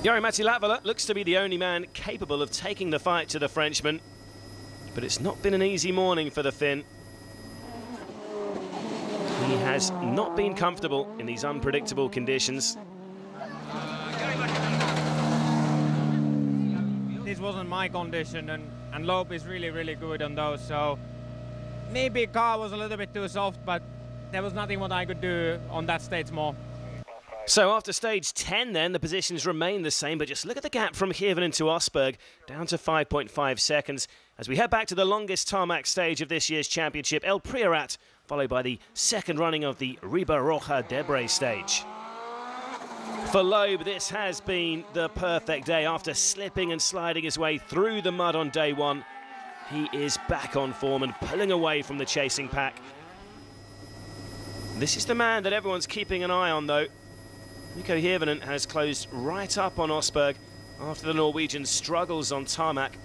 Jari-Matti Latvala looks to be the only man capable of taking the fight to the Frenchman, but it's not been an easy morning for the Finn. He has not been comfortable in these unpredictable conditions. This wasn't my condition, and Loeb is really good on those, so maybe car was a little bit too soft, but there was nothing what I could do on that stage more. So after stage 10 then, the positions remain the same, but just look at the gap from Hirvonen to Osberg, down to 5.5 seconds. As we head back to the longest tarmac stage of this year's championship, Al-Attiyah, followed by the second running of the Riba-Roja-Debray stage. For Loeb, this has been the perfect day. After slipping and sliding his way through the mud on day one, he is back on form and pulling away from the chasing pack. This is the man that everyone's keeping an eye on, though. Mikko Hirvonen has closed right up on Osberg after the Norwegian struggles on tarmac.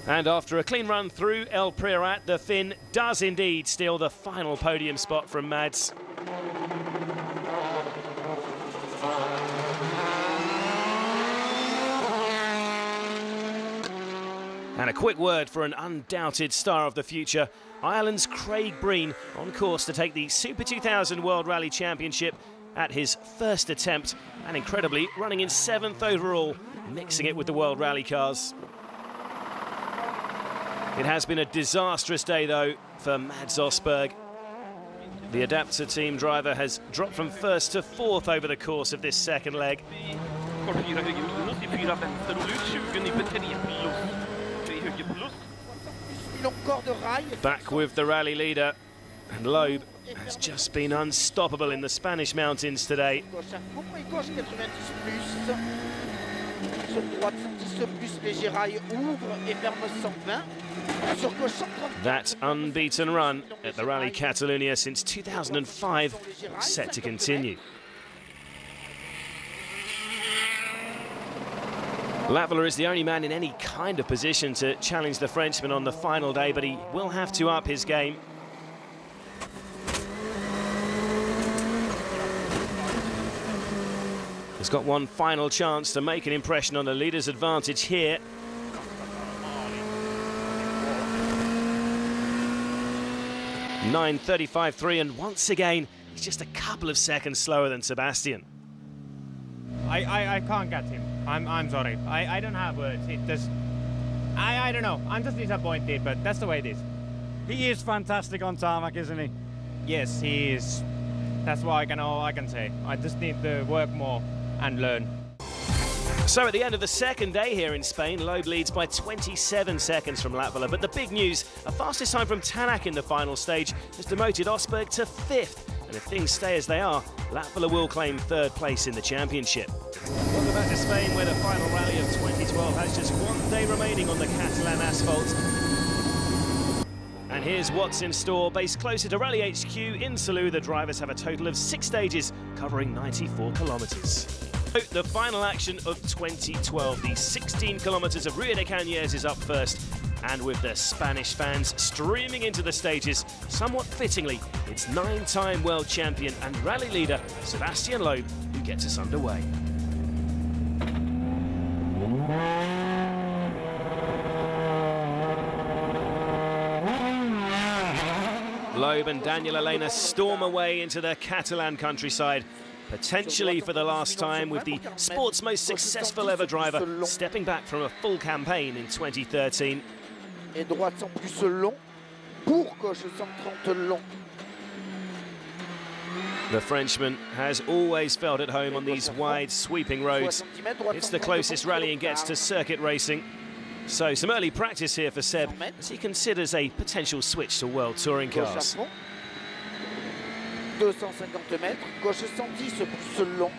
And after a clean run through Al-Attiyah, the Finn does indeed steal the final podium spot from Mads. And a quick word for an undoubted star of the future, Ireland's Craig Breen, on course to take the Super 2000 World Rally Championship at his first attempt, and incredibly running in 7th overall, mixing it with the World Rally cars. It has been a disastrous day though for Mads Osberg. The Adapter team driver has dropped from 1st to 4th over the course of this second leg. Back with the rally leader, and Loeb has just been unstoppable in the Spanish mountains today. That unbeaten run at the Rally Catalunya since 2005 set to continue. Latvala is the only man in any kind of position to challenge the Frenchman on the final day, but he will have to up his game. He's got one final chance to make an impression on the leader's advantage here. .935.3, and once again, he's just a couple of seconds slower than Sebastian. I can't get him. I'm sorry. I don't have words. It just, I don't know. I'm just disappointed, but that's the way it is. He is fantastic on tarmac, isn't he? Yes, he is. That's what all I can say. I just need to work more and learn. So at the end of the second day here in Spain, Loeb leads by 27 seconds from Latvala, but the big news, a fastest time from Tanak in the final stage has demoted Osberg to 5th, and if things stay as they are, Latvala will claim 3rd place in the championship. Welcome back to Spain, where the final rally of 2012 has just one day remaining on the Catalan asphalt. And here's what's in store. Based closer to Rally HQ in Salou, the drivers have a total of 6 stages covering 94 kilometres. The final action of 2012, the 16 kilometres of Rio de Cañas is up first, and with the Spanish fans streaming into the stages, somewhat fittingly, it's 9-time world champion and rally leader Sebastian Loeb who gets us underway. Loeb and Daniel Elena storm away into the Catalan countryside, potentially for the last time, with the sport's most successful ever driver stepping back from a full campaign in 2013. The Frenchman has always felt at home on these wide, sweeping roads. It's the closest rallying gets to circuit racing. So some early practice here for Seb as he considers a potential switch to World Touring cars. 250 mètres, gauche 110 plus long.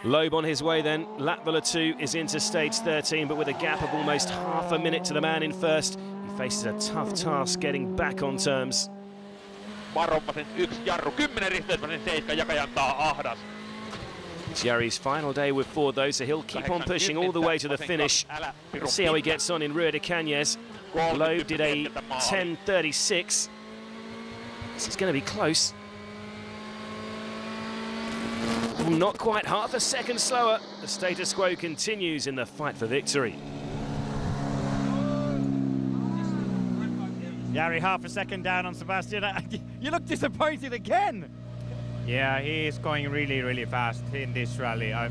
Loeb on his way then. Latvala 2 is into stage 13, but with a gap of almost half a minute to the man in first, he faces a tough task getting back on terms. It's Jari's final day with Ford though, so he'll keep on pushing all the way to the finish. We'll see how he gets on in Rio de Cañas. Loeb did a 10.36. This is going to be close. Not quite half a second slower. The status quo continues in the fight for victory. Jari, half a second down on Sebastian. You look disappointed again. Yeah, he is going really, really fast in this rally. I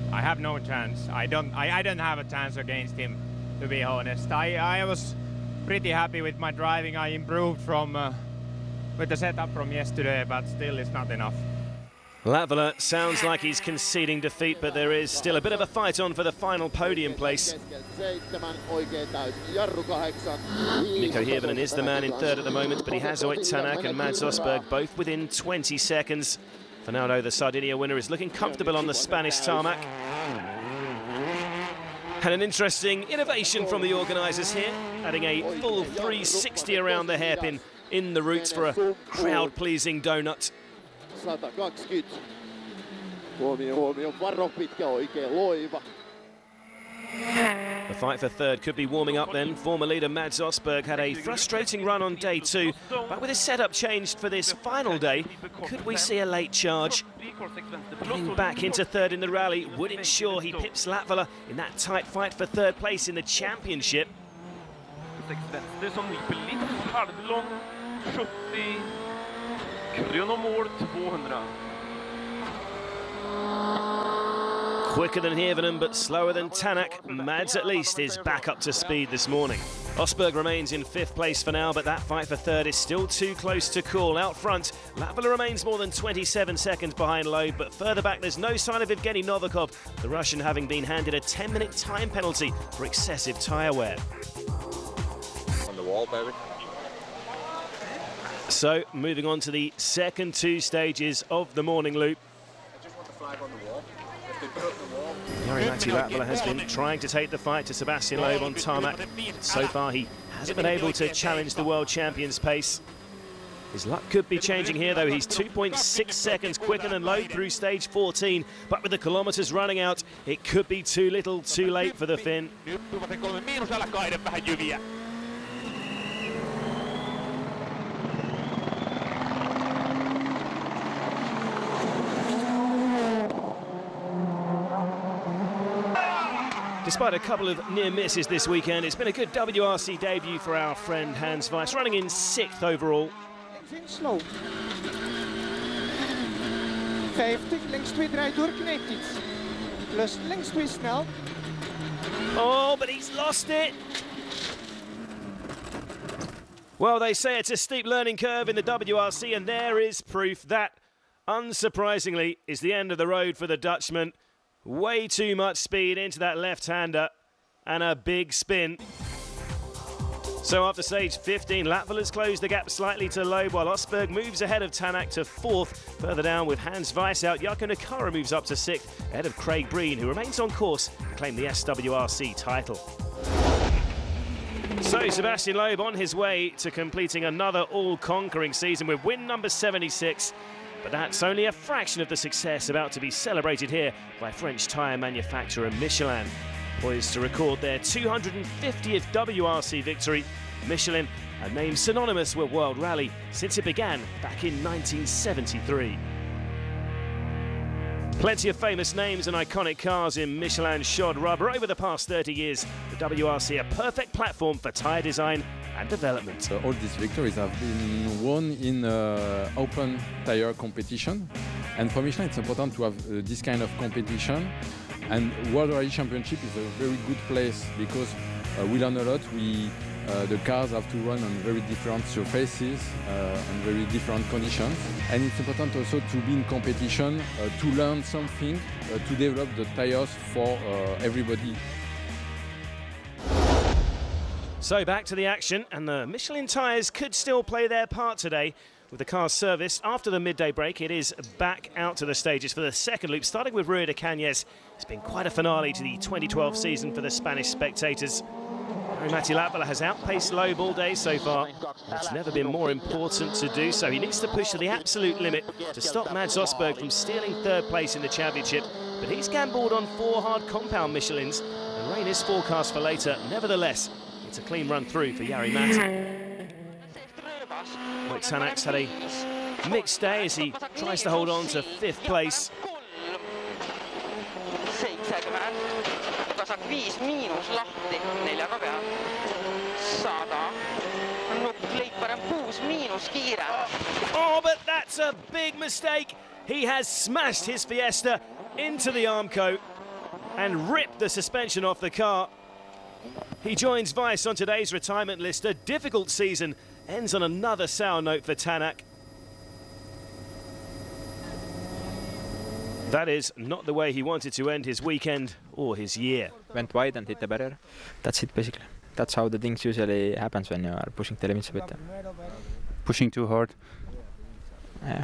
have no chance. I don't have a chance against him, to be honest. I was pretty happy with my driving. I improved from with the setup from yesterday, but still it's not enough. Latvala sounds like he's conceding defeat, but there is still a bit of a fight on for the final podium place. Mikko Hirvonen is the man in third at the moment, but he has Al-Attiyah and Mads Östberg both within 20 seconds. For now, though, the Sardinia winner is looking comfortable on the Spanish tarmac. And an interesting innovation from the organisers here, adding a full 360 around the hairpin in the routes for a crowd-pleasing donut. 120. Huomio, varo pitkä oikein loiva. The fight for third could be warming up then. Former leader Mads Östberg had a frustrating run on day 2, but with his setup changed for this final day, could we see a late charge? Getting back into third in the rally would ensure he pips Latvala in that tight fight for third place in the championship. Quicker than Hirvonen, but slower than Tanak. Mads, at least, is back up to speed this morning. Östberg remains in 5th place for now, but that fight for third is still too close to call. Out front, Latvala remains more than 27 seconds behind Loeb, but further back there's no sign of Evgeny Novikov, the Russian having been handed a 10-minute time penalty for excessive tyre wear. On the wall, baby. So, moving on to the second 2 stages of the morning loop. I just want the flag on the wall. If they put up the wall. Jari-Matti Latvala has been trying to take the fight to Sebastian Loeb on tarmac. So far, he hasn't been able to challenge the world champion's pace. His luck could be changing here, though. He's 2.6 seconds quicker than Loeb through stage 14. But with the kilometres running out, it could be too little, too late for the Finn. Despite a couple of near misses this weekend, it's been a good WRC debut for our friend Hans Weiss, running in 6th overall. Slow. 50, links 2 draait door, knipt iets. Plus links 2 snel. Oh, but he's lost it. Well, they say it's a steep learning curve in the WRC, and there is proof that, unsurprisingly, is the end of the road for the Dutchman. Way too much speed into that left-hander and a big spin. So after stage 15, Latvala's closed the gap slightly to Loeb, while Östberg moves ahead of Tanak to 4th. Further down with Hans Weiss out, Jarkko Nakara moves up to 6th, ahead of Craig Breen, who remains on course to claim the SWRC title. So Sebastian Loeb on his way to completing another all-conquering season with win number 76. But that's only a fraction of the success about to be celebrated here by French tyre manufacturer Michelin. Poised to record their 250th WRC victory, Michelin, a name synonymous with World Rally since it began back in 1973. Plenty of famous names and iconic cars in Michelin shod rubber. Over the past 30 years, the WRC a perfect platform for tyre design and development. All these victories have been won in open tyre competition, and for Michelin it's important to have this kind of competition, and World Rally Championship is a very good place because we learn a lot. The cars have to run on very different surfaces and very different conditions, and it's important also to be in competition to learn something, to develop the tyres for everybody. So back to the action, and the Michelin tyres could still play their part today. With the car serviced after the midday break, it is back out to the stages for the second loop, starting with Rueda Cañes. It's been quite a finale to the 2012 season for the Spanish spectators. Jari-Matti Latvala has outpaced Loeb all day so far. It's never been more important to do so. He needs to push to the absolute limit to stop Mads Östberg from stealing 3rd place in the championship. But he's gambled on 4 hard compound Michelins, and rain is forecast for later. Nevertheless, it's a clean run through for Jari-Matti. Tanak's had a mixed day as he tries to hold on to 5th place. 70, 5 miinus lahti 4 peal, 100, nukk Leiparen 6 miinus kiire. Oh, but that's a big mistake. He has smashed his Fiesta into the Armco and ripped the suspension off the car. He joins Weiss on today's retirement list. A difficult season ends on another sour note for Tanak. That is not the way he wanted to end his weekend or his year. Went wide and hit the barrier. That's it basically. That's how the things usually happens when you are pushing the limits a bit. Pushing too hard?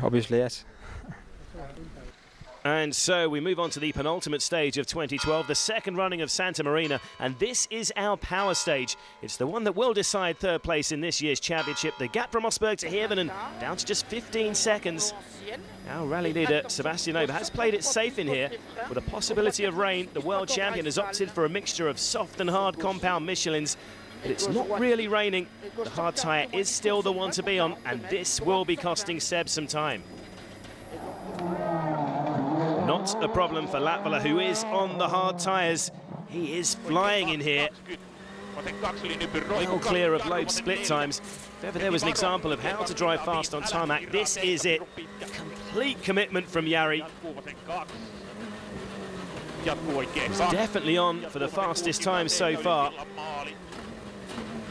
Obviously, yes. And so we move on to the penultimate stage of 2012, the second running of Santa Marina, and this is our power stage. It's the one that will decide 3rd place in this year's championship. The gap from Osberg to Hirvonen down to just 15 seconds. Our rally leader, Sebastian Loeb, has played it safe in here. With a possibility of rain, the world champion has opted for a mixture of soft and hard compound Michelins. But it's not really raining. The hard tyre is still the one to be on, and this will be costing Seb some time. Not a problem for Latvala, who is on the hard tyres. He is flying in here. Well clear of Loeb's split times. If ever there was an example of how to drive fast on tarmac, this is it. Complete commitment from Jari. He's definitely on for the fastest time so far.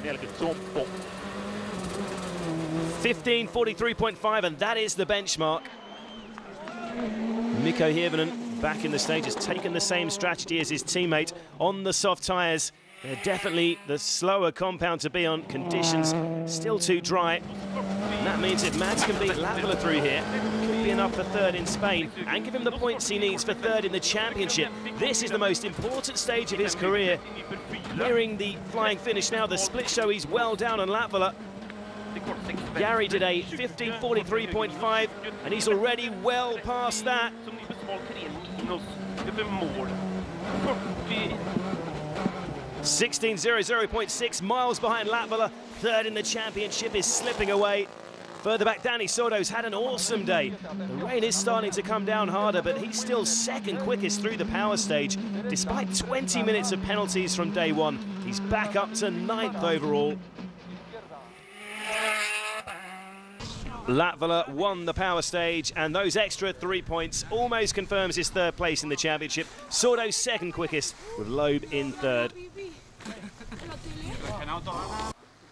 15:43.5, and that is the benchmark. Mikko Hirvonen back in the stage has taken the same strategy as his teammate on the soft tyres. They're definitely the slower compound to be on. Conditions still too dry. And that means if Mads can beat Latvala through here, could be enough for 3rd in Spain and give him the points he needs for 3rd in the championship. This is the most important stage of his career. Nearing the flying finish now, the split show he's well down on Latvala. Jari did a 15:43.5 and he's already well past that. 16:00.6 miles behind Latvala. 3rd in the championship is slipping away. Further back, Danny Sordo's had an awesome day. The rain is starting to come down harder, but he's still 2nd quickest through the power stage. Despite 20 minutes of penalties from day 1, he's back up to 9th overall. Latvala won the power stage, and those extra 3 points almost confirms his 3rd place in the championship. Sordo's 2nd quickest, with Loeb in 3rd.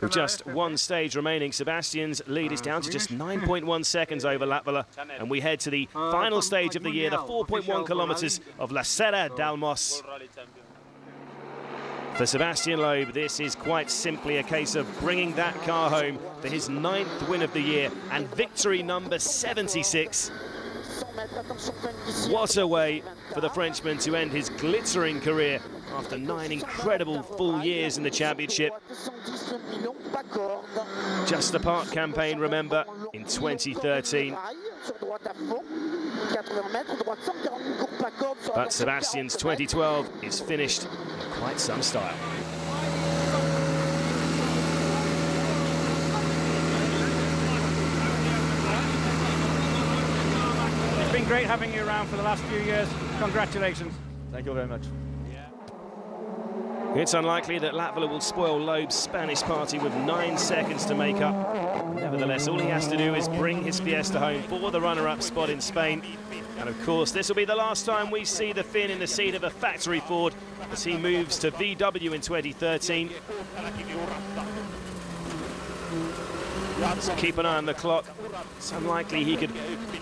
With just one stage remaining, Sebastian's lead is down to just 9.1 seconds over Latvala, and we head to the final stage of the year, the 4.1 kilometres of La Serra d'Almos. For Sebastian Loeb, this is quite simply a case of bringing that car home for his 9th win of the year and victory number 76. What a way for the Frenchman to end his glittering career after 9 incredible full years in the championship. Just a part campaign, remember, in 2013. But Sebastian's 2012 is finished in quite some style. It's been great having you around for the last few years. Congratulations. Thank you very much. It's unlikely that Latvala will spoil Loeb's Spanish party with 9 seconds to make up. Nevertheless, all he has to do is bring his Fiesta home for the runner-up spot in Spain. And of course, this will be the last time we see the Finn in the seat of a factory Ford as he moves to VW in 2013. So keep an eye on the clock. It's unlikely he could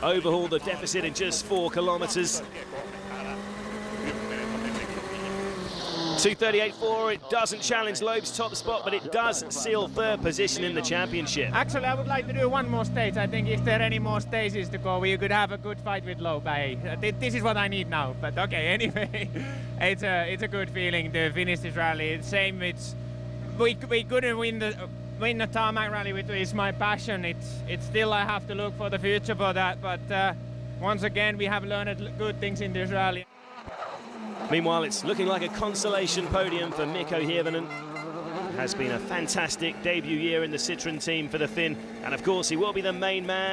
overhaul the deficit in just 4 kilometres. 2:38.4, it doesn't challenge Loeb's top spot, but it does seal 3rd position in the championship. Actually, I would like to do one more stage. I think if there are any more stages to go, we could have a good fight with Loeb. This is what I need now, but okay, anyway. It's a good feeling to finish this rally. It's same, we couldn't win the tarmac rally, which is my passion. It's still, I have to look for the future for that, but once again, we have learned good things in this rally. Meanwhile, it's looking like a consolation podium for Mikko Hirvonen. has been a fantastic debut year in the Citroën team for the Finn, and of course he will be the main man.